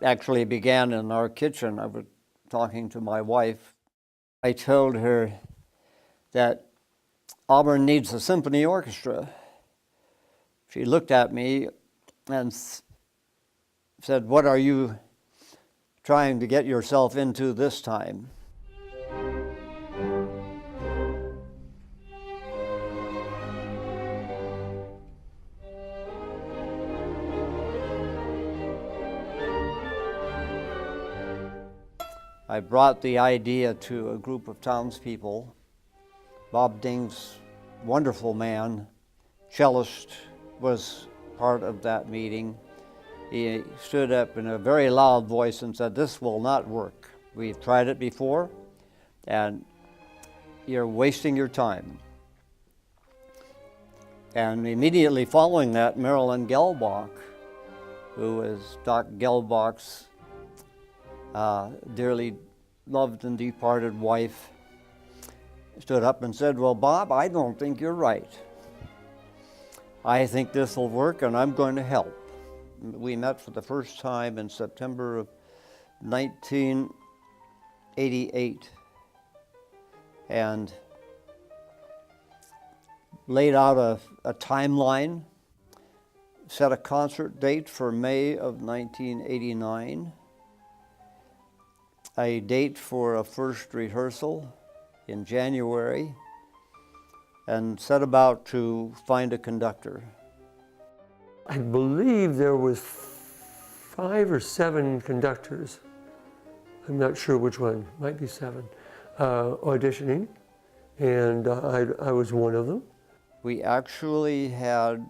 actually began in our kitchen. I was talking to my wife. I told her that Auburn needs a symphony orchestra. She looked at me and said, "What are you trying to get yourself into this time?" I brought the idea to a group of townspeople. Bob Ding's wonderful man, cellist, was part of that meeting. He stood up in a very loud voice and said, "This will not work. We've tried it before, and you're wasting your time." And immediately following that, Marilyn Gelbach, who is Doc Gelbach's dearly loved and departed wife, stood up and said, "Well, Bob, I don't think you're right. I think this will work, and I'm going to help." We met for the first time in September of 1988 and laid out a timeline, set a concert date for May of 1989, a date for a first rehearsal in January, and set about to find a conductor. I believe there was 5 or 7 conductors, I'm not sure which one, might be 7, auditioning, and I was one of them. We actually had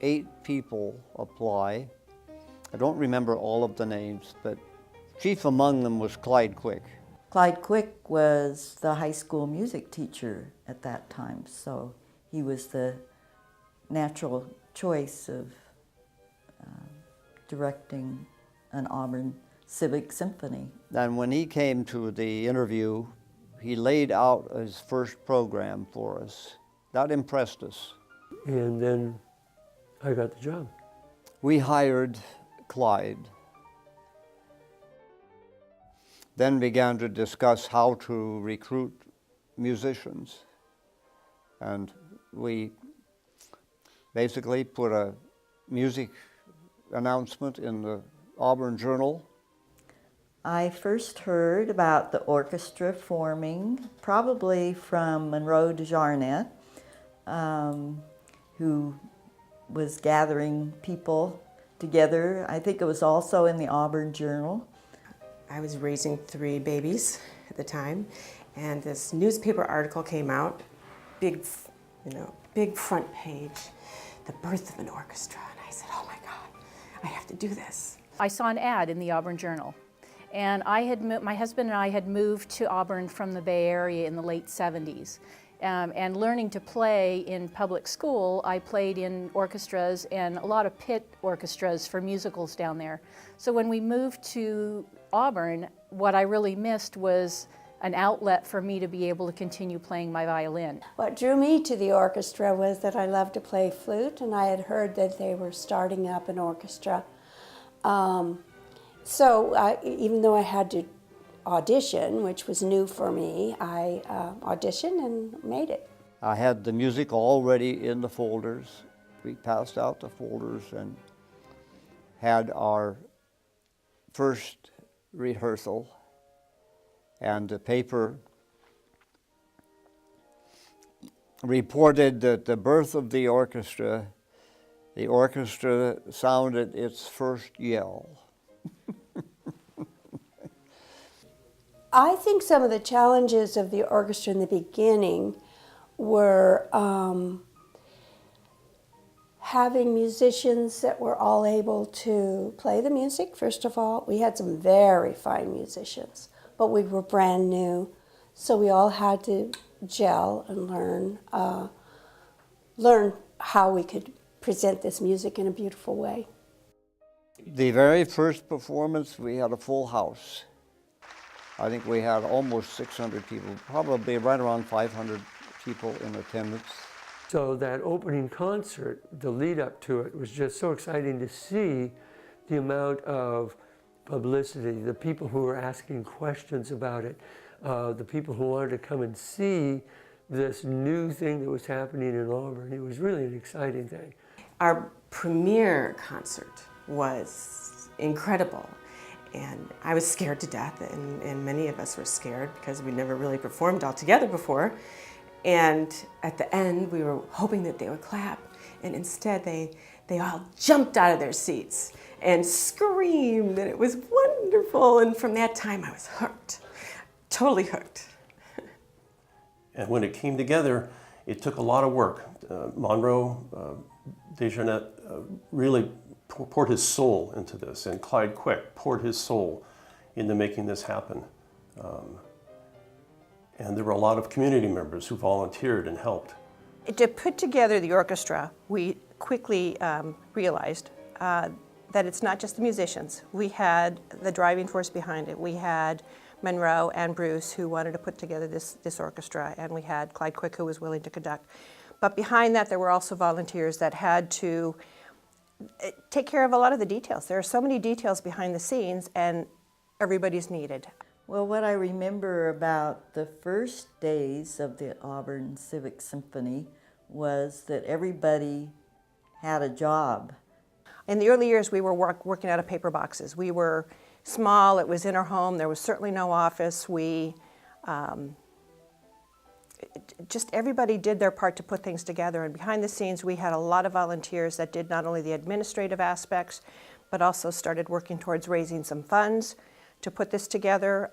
8 people apply. I don't remember all of the names, but chief among them was Clyde Quick. Clyde Quick was the high school music teacher at that time, so he was the natural choice of directing an Auburn Civic Symphony. And when he came to the interview, he laid out his first program for us. That impressed us. And then I got the job. We hired Clyde, then began to discuss how to recruit musicians. And we basically put a music announcement in the Auburn Journal. I first heard about the orchestra forming probably from Monroe DeJarnette, who was gathering people together. I think it was also in the Auburn Journal. I was raising 3 babies at the time, and this newspaper article came out, big front page, the birth of an orchestra. And I said, "Oh my God, I have to do this." I saw an ad in the Auburn Journal, and my husband and I had moved to Auburn from the Bay Area in the late 70s. And learning to play in public school, I played in orchestras and a lot of pit orchestras for musicals down there. So when we moved to Auburn, what I really missed was an outlet for me to be able to continue playing my violin. What drew me to the orchestra was that I loved to play flute, and I had heard that they were starting up an orchestra. Even though I had to audition, which was new for me, I auditioned and made it. I had the music already in the folders. We passed out the folders and had our first rehearsal, and the paper reported that the birth of the orchestra sounded its first yell. I think some of the challenges of the orchestra in the beginning were having musicians that were all able to play the music. First of all, we had some very fine musicians, but we were brand new, so we all had to gel and learn how we could present this music in a beautiful way. The very first performance, we had a full house. I think we had almost 600 people, probably right around 500 people in attendance. So that opening concert, the lead up to it, was just so exciting to see the amount of publicity, the people who were asking questions about it, the people who wanted to come and see this new thing that was happening in Auburn. It was really an exciting thing. Our premiere concert was incredible, and I was scared to death, and many of us were scared because we'd never really performed all together before. And at the end, we were hoping that they would clap, and instead they all jumped out of their seats and screamed, and it was wonderful. And from that time, I was hooked, totally hooked. And when it came together, it took a lot of work. Monroe Desjardins really poured his soul into this, and Clyde Quick poured his soul into making this happen. And there were a lot of community members who volunteered and helped. To put together the orchestra, we quickly realized that it's not just the musicians. We had the driving force behind it. We had Monroe and Bruce, who wanted to put together this orchestra, and we had Clyde Quick, who was willing to conduct. But behind that, there were also volunteers that had to take care of a lot of the details. There are so many details behind the scenes, and everybody's needed. Well, what I remember about the first days of the Auburn Civic Symphony was that everybody had a job. In the early years, we were working out of paper boxes. We were small, it was in our home, there was certainly no office. Just everybody did their part to put things together, and behind the scenes we had a lot of volunteers that did not only the administrative aspects, but also started working towards raising some funds to put this together.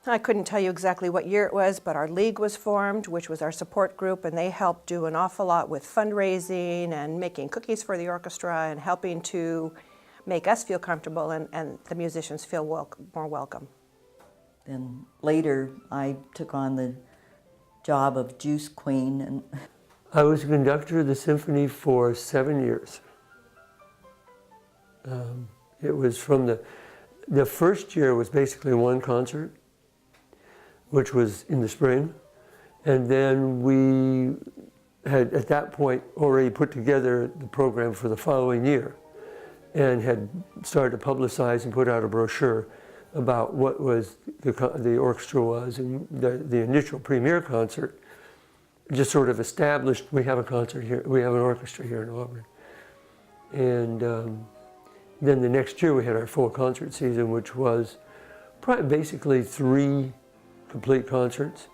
I couldn't tell you exactly what year it was, but our league was formed, which was our support group, and they helped do an awful lot with fundraising and making cookies for the orchestra and helping to make us feel comfortable and the musicians feel more welcome. Then later, I took on the job of Juice Queen. And I was a conductor of the symphony for 7 years. It was from the first year was basically one concert, which was in the spring. And then we had, at that point, already put together the program for the following year and had started to publicize and put out a brochure about what was the orchestra was, and the initial premiere concert just sort of established we have a concert here, we have an orchestra here in Auburn. And then the next year we had our full concert season, which was basically 3 complete concerts.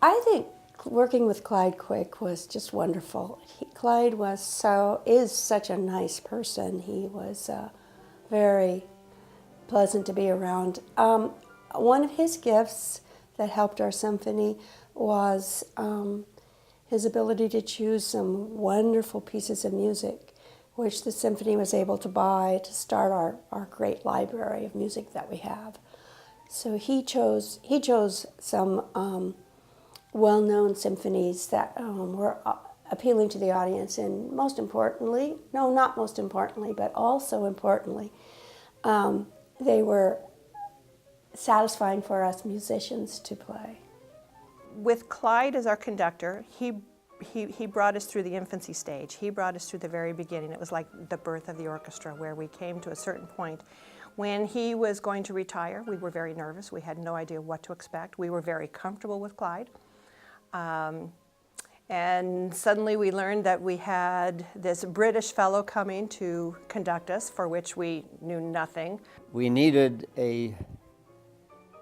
I think working with Clyde Quick was just wonderful. Clyde is such a nice person. He was very pleasant to be around. One of his gifts that helped our symphony was his ability to choose some wonderful pieces of music, which the symphony was able to buy to start our great library of music that we have. So he chose some well-known symphonies that were appealing to the audience, and most importantly, no, not most importantly, but also importantly, they were satisfying for us musicians to play. With Clyde as our conductor, he brought us through the infancy stage. He brought us through the very beginning. It was like the birth of the orchestra, where we came to a certain point. When he was going to retire, we were very nervous. We had no idea what to expect. We were very comfortable with Clyde. And suddenly we learned that we had this British fellow coming to conduct us, for which we knew nothing. We needed a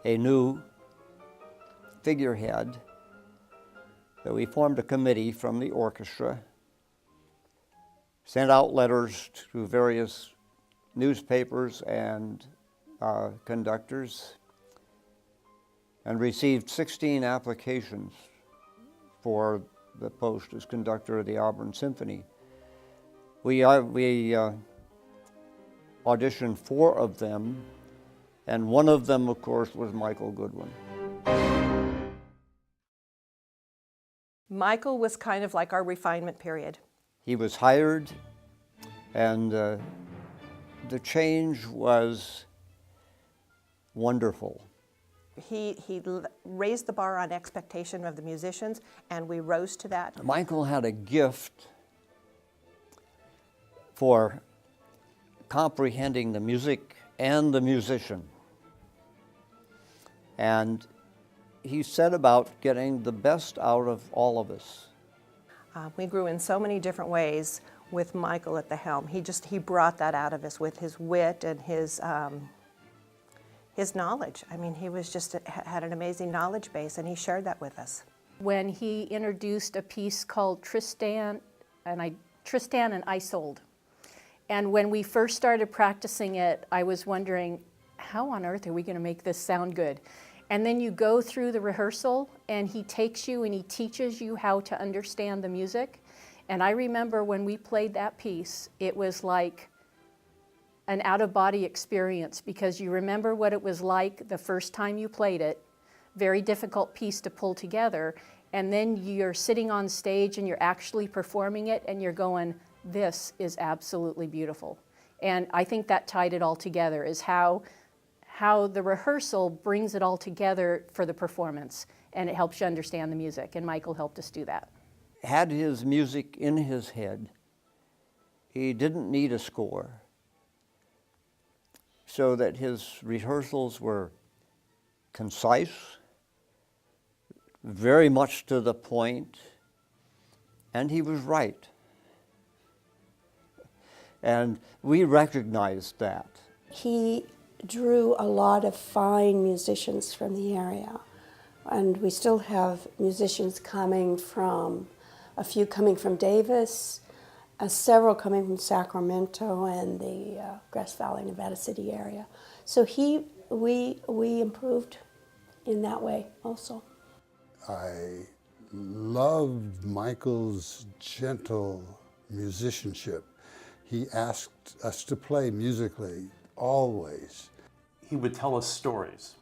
new figurehead, so we formed a committee from the orchestra, sent out letters to various newspapers and conductors, and received 16 applications for the post as conductor of the Auburn Symphony. We auditioned 4 of them, and one of them, of course, was Michael Goodwin. Michael was kind of like our refinement period. He was hired, and the change was wonderful. He raised the bar on expectation of the musicians, and we rose to that. Michael had a gift for comprehending the music and the musician. And he set about getting the best out of all of us. We grew in so many different ways with Michael at the helm. He brought that out of us with his wit and his knowledge. I mean, he was had an amazing knowledge base, and he shared that with us. When he introduced a piece called Tristan and Isolde. And when we first started practicing it, I was wondering, how on earth are we going to make this sound good? And then you go through the rehearsal, and he takes you and he teaches you how to understand the music. And I remember when we played that piece, it was like an out-of-body experience, because you remember what it was like the first time you played it, very difficult piece to pull together, and then you're sitting on stage and you're actually performing it and you're going, this is absolutely beautiful. And I think that tied it all together, is how the rehearsal brings it all together for the performance, and it helps you understand the music, and Michael helped us do that. Had his music in his head. He didn't need a score, so that his rehearsals were concise, very much to the point, and he was right. And we recognized that. He drew a lot of fine musicians from the area, and we still have musicians coming from, a few coming from Davis, several coming from Sacramento and the Grass Valley, Nevada City area. So we improved in that way also. I loved Michael's gentle musicianship. He asked us to play musically, always. He would tell us stories.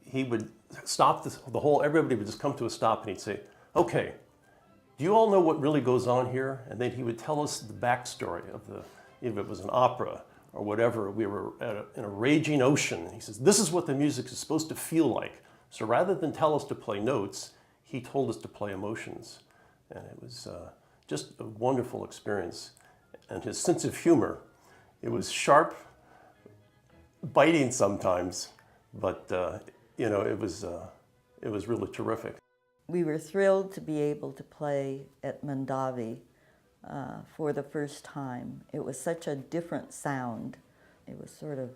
He would stop everybody would just come to a stop, and he'd say, okay, do you all know what really goes on here? And then he would tell us the backstory of if it was an opera or whatever. We were in a raging ocean. He says, this is what the music is supposed to feel like. So rather than tell us to play notes, he told us to play emotions. And it was just a wonderful experience. And his sense of humor, it was sharp, biting sometimes, but it was really terrific. We were thrilled to be able to play at Mondavi for the first time. It was such a different sound. It was sort of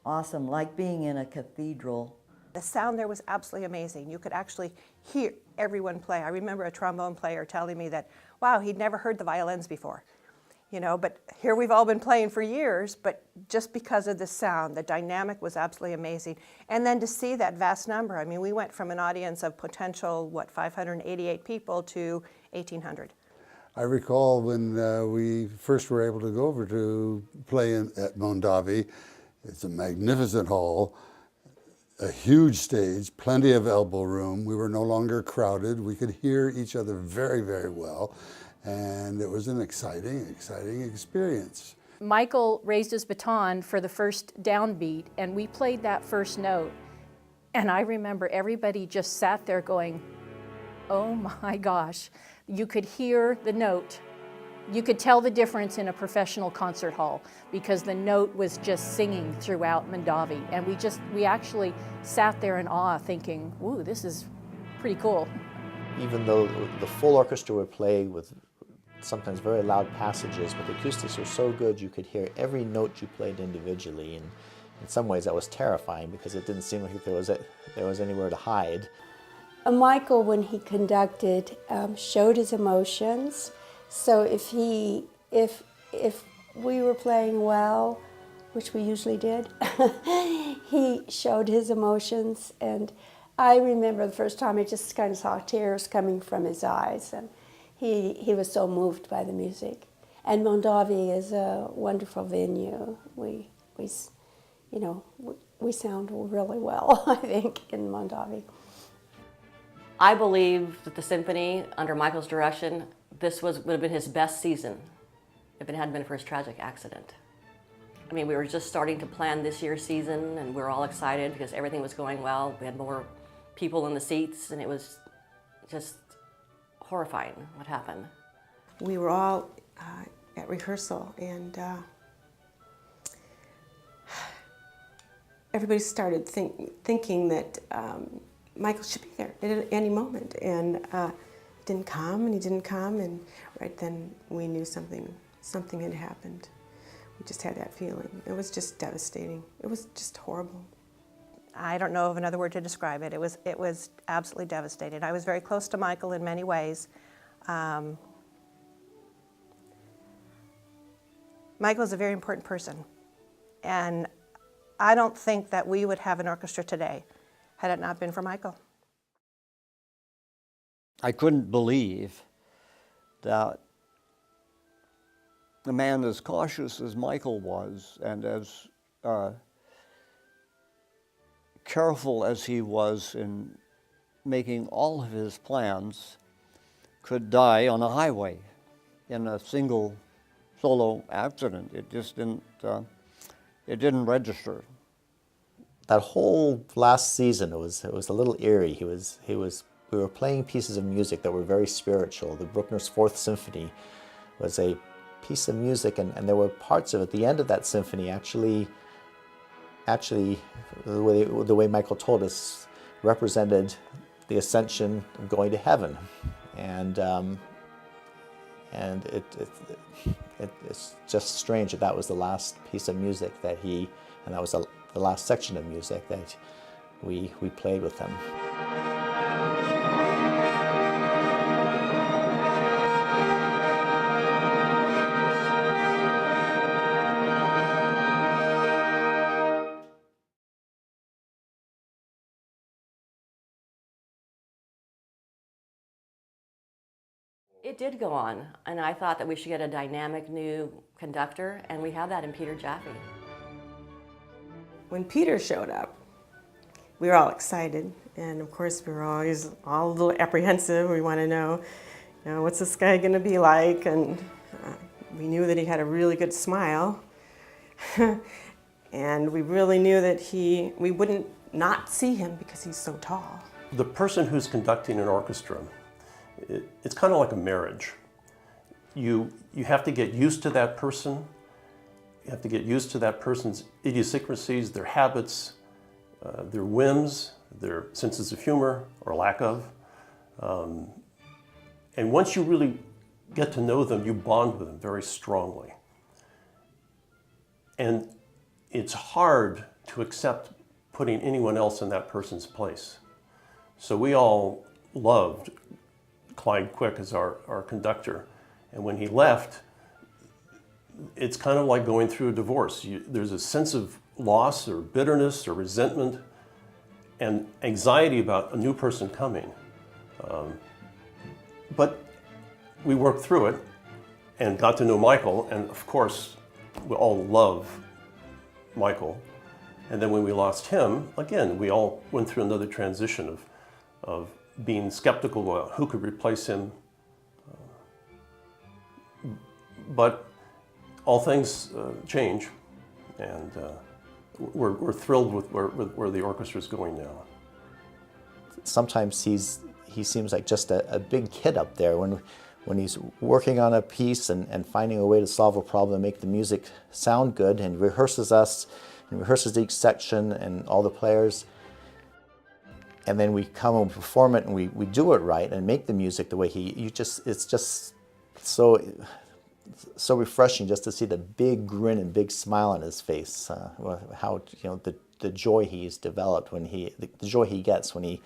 awesome, like being in a cathedral. The sound there was absolutely amazing. You could actually hear everyone play. I remember a trombone player telling me that, wow, he'd never heard the violins before. But here we've all been playing for years, but just because of the sound, the dynamic was absolutely amazing. And then to see that vast number, I mean, we went from an audience of potential, 588 people to 1,800. I recall when we first were able to go over to play at Mondavi. It's a magnificent hall, a huge stage, plenty of elbow room. We were no longer crowded. We could hear each other very, very well. And it was an exciting experience. Michael raised his baton for the first downbeat, and we played that first note. And I remember everybody just sat there going, oh my gosh. You could hear the note. You could tell the difference in a professional concert hall, because the note was just singing throughout Mondavi. And we actually sat there in awe thinking, ooh, this is pretty cool. Even though the full orchestra would play with sometimes very loud passages, but the acoustics were so good you could hear every note you played individually, and in some ways that was terrifying because it didn't seem like there was anywhere to hide. Michael, when he conducted, showed his emotions. So if we were playing well, which we usually did, he showed his emotions, and I remember the first time I just kind of saw tears coming from his eyes, and he was so moved by the music. And Mondavi is a wonderful venue. We sound really well, I think, in Mondavi. I believe that the symphony, under Michael's direction, this would have been his best season if it hadn't been for his tragic accident. I mean, we were just starting to plan this year's season, and we were all excited because everything was going well. We had more people in the seats, and it was just horrifying what happened. We were all at rehearsal, and everybody started thinking that Michael should be there at any moment, and he didn't come, and right then we knew something had happened. We just had that feeling. It was just devastating. It was just horrible. I don't know of another word to describe it. It was absolutely devastating. I was very close to Michael in many ways. Michael is a very important person, and I don't think that we would have an orchestra today had it not been for Michael. I couldn't believe that a man as cautious as Michael was, and as careful as he was in making all of his plans, could die on a highway in a single solo accident. It just didn't register. That whole last season, it was a little eerie. We were playing pieces of music that were very spiritual. The Bruckner's Fourth Symphony was a piece of music, and there were parts of it, the end of that symphony, actually, the way Michael told us, represented the ascension of going to heaven, and it's just strange that was the last piece of music that that was the last section of music that we played with him. It did go on, and I thought that we should get a dynamic new conductor, and we have that in Peter Jaffe. When Peter showed up, we were all excited, and of course we were always all a little apprehensive. We want to know, what's this guy going to be like? And we knew that he had a really good smile, and we really knew that we wouldn't not see him because he's so tall. The person who's conducting an orchestra, it's kind of like a marriage. You have to get used to that person. You have to get used to that person's idiosyncrasies, their habits, their whims, their senses of humor or lack of. And once you really get to know them, you bond with them very strongly. And it's hard to accept putting anyone else in that person's place. So we all loved Clyde Quick as our conductor. And when he left, it's kind of like going through a divorce. There's a sense of loss or bitterness or resentment and anxiety about a new person coming. But we worked through it and got to know Michael, and of course, we all love Michael. And then when we lost him, again, we all went through another transition of being skeptical about who could replace him. But all things change, and we're thrilled with where the orchestra's going now. Sometimes he seems like just a big kid up there when he's working on a piece and finding a way to solve a problem and make the music sound good, and rehearses us and rehearses each section and all the players. And then we come and perform it, and we do it right and make the music the way it's just so refreshing just to see the big grin and big smile on his face. How the joy he's developed the joy he gets when he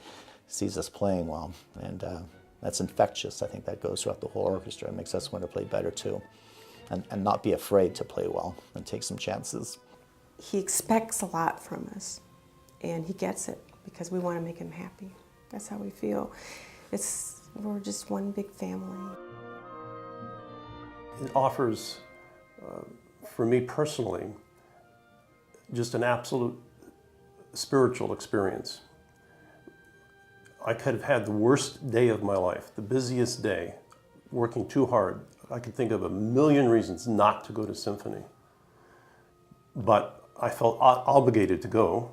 sees us playing well, and that's infectious. I think that goes throughout the whole orchestra. It makes us want to play better too, and not be afraid to play well and take some chances. He expects a lot from us, and he gets it because we want to make him happy. That's how we feel. We're just one big family. It offers, for me personally, just an absolute spiritual experience. I could have had the worst day of my life, the busiest day, working too hard. I could think of a million reasons not to go to symphony. But I felt obligated to go,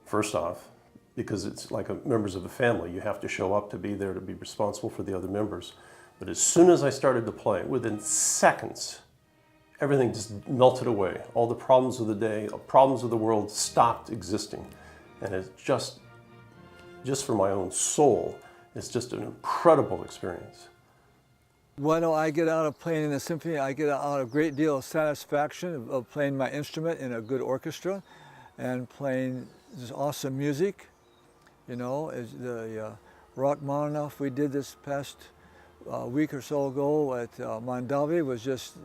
first off, because it's like members of a family. You have to show up to be there, to be responsible for the other members. But as soon as I started to play, within seconds, everything just melted away. All the problems of the day, problems of the world stopped existing. And it's just for my own soul, it's just an incredible experience. What do I get out of playing in the symphony? I get out a great deal of satisfaction of playing my instrument in a good orchestra and playing this awesome music. You know, the Rachmaninoff we did this past week or so ago at Mondavi was just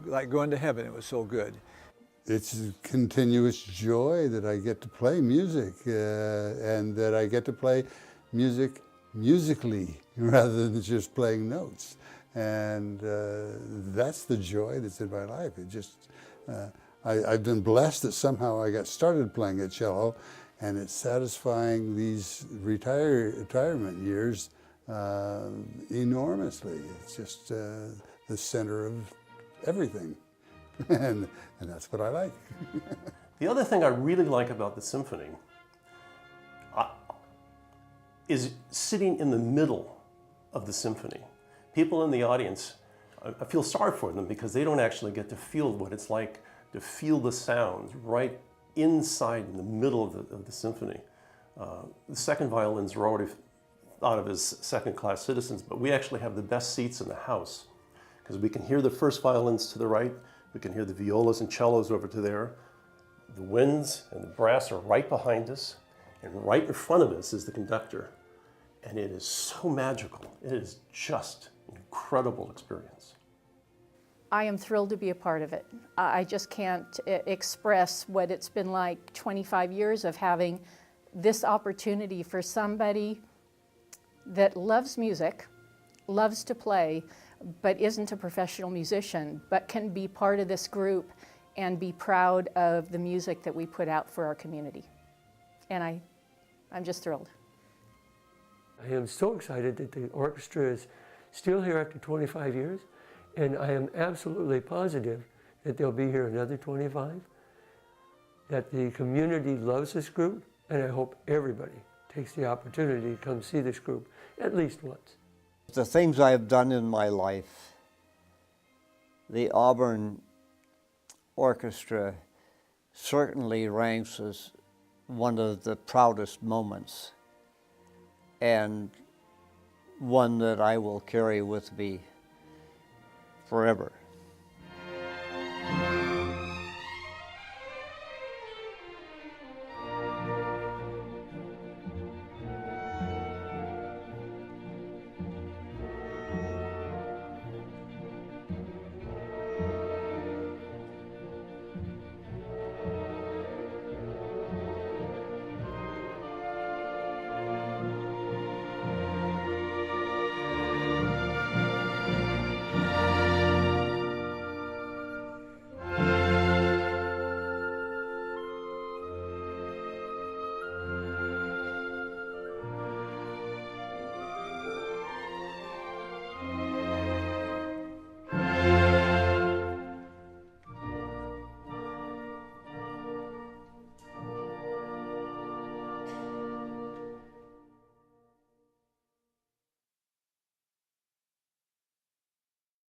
like going to heaven. It was so good. It's a continuous joy that I get to play music and that I get to play music musically rather than just playing notes. And that's the joy that's in my life. It just, I've been blessed that somehow I got started playing a cello, and it's satisfying these retirement years enormously. It's just the center of everything, and that's what I like. The other thing I really like about the symphony is sitting in the middle of the symphony. People in the audience, I feel sorry for them because they don't actually get to feel what it's like to feel the sounds right inside in the middle of the symphony. The second violins were already thought of as second-class citizens, but we actually have the best seats in the house because we can hear the first violins to the right, we can hear the violas and cellos over to there. The winds and the brass are right behind us, and right in front of us is the conductor. And it is so magical. It is just an incredible experience. I am thrilled to be a part of it. I just can't express what it's been like 25 years of having this opportunity for somebody that loves music, loves to play, but isn't a professional musician, but can be part of this group and be proud of the music that we put out for our community. And I'm just thrilled. I am so excited that the orchestra is still here after 25 years, and I am absolutely positive that they'll be here another 25, that the community loves this group, and I hope everybody takes the opportunity to come see this group at least once. The things I have done in my life, the Auburn Orchestra certainly ranks as one of the proudest moments, and one that I will carry with me forever.